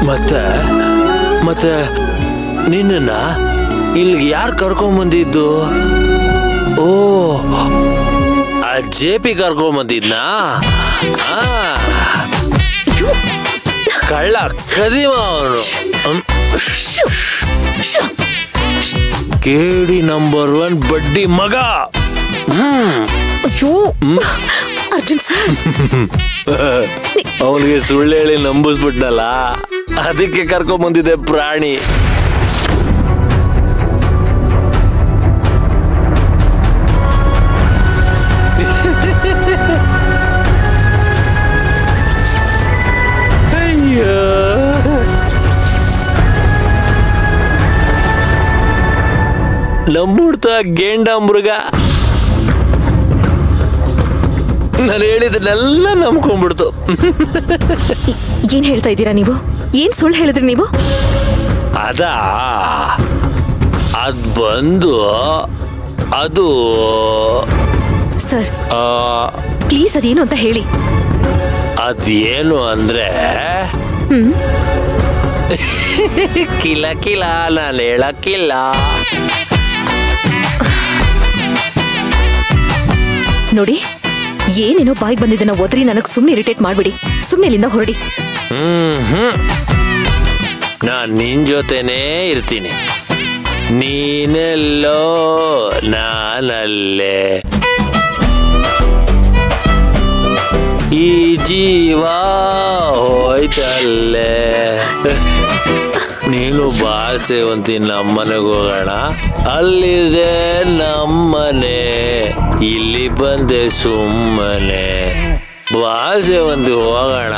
ಮತ್ತೆ ಮತ್ತೆ ನಿನ್ನ ಇಲ್ಲಿಗೆ ಯಾರು ಕರ್ಕೊಂಬಂದಿದ್ದು? ಓ, ಆ JP ಕರ್ಕೊಂಬಂದಿದ್ನಾ? ಕಳ್ಳ ಕದಿಮ ಅವನು. ಕೇಡಿ ನಂಬರ್ 1 ಬಡ್ಡಿ ಮಗ. ಅರ್ಜುನ್ ಸರ್, ಅವನಿಗೆ ಸುಳ್ಳು ಹೇಳಿ ನಂಬಿಸ್ಬಿಟ್ನಲ್ಲ, ಅದಕ್ಕೆ ಕರ್ಕೊಂಬಂದಿದೆ ಪ್ರಾಣಿ. ನಂಬುಡ್ತ ಗೇಂಡ ಮೃಗ. ನಾನು ಹೇಳಿದನ್ನೆಲ್ಲ ನಂಬ್ಕೊಂಡ್ಬಿಡ್ತು. ಏನ್ ಹೇಳ್ತಾ ಇದ್ದೀರಾ ನೀವು? ಏನ್ ಸುಳ್ಳು ಹೇಳಿದ್ರಿ ನೀವು? ಅದ್ ಬಂದು ಅದು ಸರ್, ಪ್ಲೀಸ್ ಅದೇನು ಅಂತ ಹೇಳಿ. ಅದೇನು ಅಂದ್ರೆ ಕಿಲ ಕಿಲ, ನಾನು ಹೇಳಕ್ಕಿಲ್ಲ. ನೋಡಿ, ಏನೇನೋ ಬಾಯಿಗೆ ಬಂದಿದ್ದನ್ನ ಓದ್ರಿ, ನನಗೆ ಸುಮ್ಮನೆ ಇರಿಟೇಟ್ ಮಾಡ್ಬಿಡಿ. ಸುಮ್ಮನೆ ಇಲ್ಲಿಂದ ಹೊರಡಿ. ನಾನ್ ನಿನ್ ಜೊತೆನೇ ಇರ್ತೀನಿ. ನೀನೆಲ್ಲೋ ನಾನಲ್ಲೇ, ಈ ಜೀವ ಹೋಯ್ತಲ್ಲೇ. ನೀನು ಬಾ ಸೇವಂತಿ, ನಮ್ಮನೆಗೆ ಹೋಗೋಣ. ಅಲ್ಲಿದೆ ನಮ್ಮನೆ, ಇಲ್ಲಿ ಬಂದೆ ಸುಮ್ಮನೆ. ಬಾ ಸೇವಂತಿ, ಹೋಗೋಣ.